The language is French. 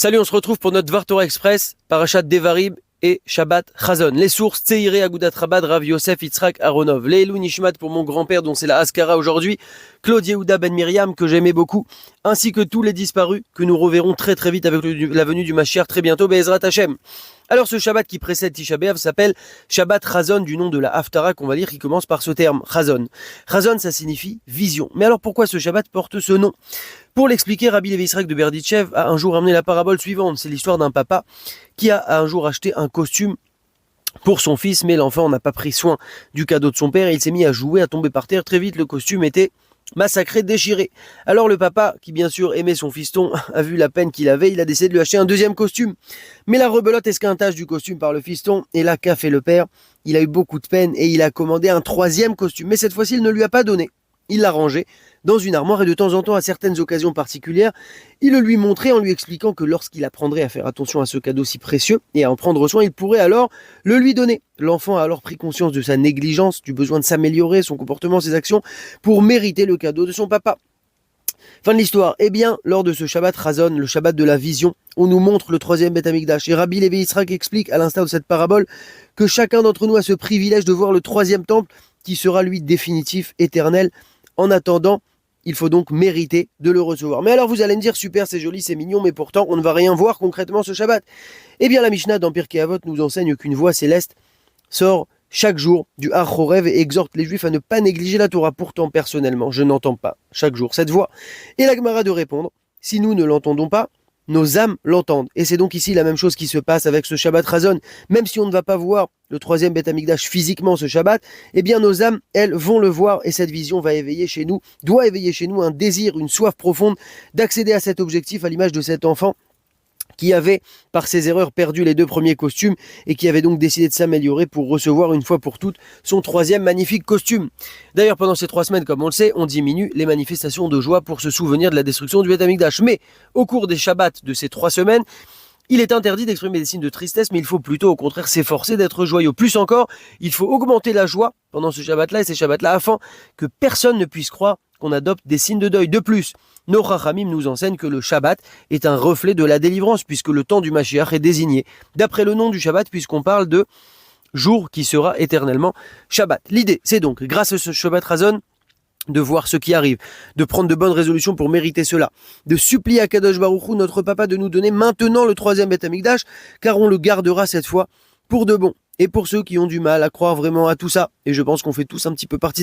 Salut, on se retrouve pour notre Dvar Torah Express, Parashat Devarim et Shabbat Chazon. Les sources, Tseiré Agudat Rabad, Rav Yosef Yitzhak Aronov. Leilou Nishmat pour mon grand-père dont c'est la Askara aujourd'hui. Claude Yehuda Ben Miriam que j'aimais beaucoup. Ainsi que tous les disparus que nous reverrons très très vite avec la venue du Mashiach très bientôt. Be'ezrat Hashem. Alors ce Shabbat qui précède Tisha B'Av s'appelle Shabbat Chazon du nom de la Haftara qu'on va lire qui commence par ce terme, Chazon. Chazon ça signifie vision. Mais alors pourquoi ce Shabbat porte ce nom? Pour l'expliquer, Rabbi Levi Yisraël de Berditchev a un jour amené la parabole suivante. C'est l'histoire d'un papa qui a un jour acheté un costume pour son fils, mais l'enfant n'a pas pris soin du cadeau de son père et il s'est mis à jouer, à tomber par terre. Très vite, le costume était massacré, déchiré. Alors le papa, qui bien sûr aimait son fiston, a vu la peine qu'il avait, il a décidé de lui acheter un deuxième costume. Mais la rebelote esquintage du costume par le fiston, et là qu'a fait le père? Il a eu beaucoup de peine et il a commandé un troisième costume. Mais cette fois-ci, il ne lui a pas donné. Il l'a rangé dans une armoire et de temps en temps, à certaines occasions particulières, il le lui montrait en lui expliquant que lorsqu'il apprendrait à faire attention à ce cadeau si précieux et à en prendre soin, il pourrait alors le lui donner. L'enfant a alors pris conscience de sa négligence, du besoin de s'améliorer, son comportement, ses actions, pour mériter le cadeau de son papa. Fin de l'histoire. Eh bien, lors de ce Shabbat Chazon, le Shabbat de la vision, on nous montre le troisième Beth Amikdash. Et Rabbi Levi Yisraël explique, à l'instar de cette parabole, que chacun d'entre nous a ce privilège de voir le troisième temple qui sera lui définitif, éternel. En attendant, il faut donc mériter de le recevoir. Mais alors vous allez me dire, super, c'est joli, c'est mignon, mais pourtant on ne va rien voir concrètement ce Shabbat. Eh bien la Mishnah dans Pirkei Avot nous enseigne qu'une voix céleste sort chaque jour du Har Chorev et exhorte les Juifs à ne pas négliger la Torah. Pourtant, personnellement, je n'entends pas chaque jour cette voix. Et la Gemara de répondre, si nous ne l'entendons pas, nos âmes l'entendent. Et c'est donc ici la même chose qui se passe avec ce Shabbat Chazon. Même si on ne va pas voir le troisième Beth Amikdash physiquement ce Shabbat, eh bien nos âmes, elles, vont le voir et cette vision va éveiller chez nous, doit éveiller chez nous un désir, une soif profonde d'accéder à cet objectif à l'image de cet enfant qui avait, par ses erreurs, perdu les deux premiers costumes et qui avait donc décidé de s'améliorer pour recevoir une fois pour toutes son troisième magnifique costume. D'ailleurs, pendant ces 3 semaines, comme on le sait, on diminue les manifestations de joie pour se souvenir de la destruction du Beth Amikdash. Mais au cours des Shabbats de ces 3 semaines, il est interdit d'exprimer des signes de tristesse, mais il faut plutôt au contraire s'efforcer d'être joyeux. Plus encore, il faut augmenter la joie pendant ce Shabbat-là et ces Shabbats-là afin que personne ne puisse croire qu'on adopte des signes de deuil. De plus, nos Chachamim nous enseignent que le Shabbat est un reflet de la délivrance puisque le temps du Mashiach est désigné d'après le nom du Shabbat puisqu'on parle de jour qui sera éternellement Shabbat. L'idée, c'est donc, grâce à ce Shabbat Chazon, de voir ce qui arrive, de prendre de bonnes résolutions pour mériter cela, de supplier à Kadosh Baruch Hu, notre papa, de nous donner maintenant le troisième Beth Amikdash, car on le gardera cette fois pour de bon. Et pour ceux qui ont du mal à croire vraiment à tout ça, et je pense qu'on fait tous un petit peu partie de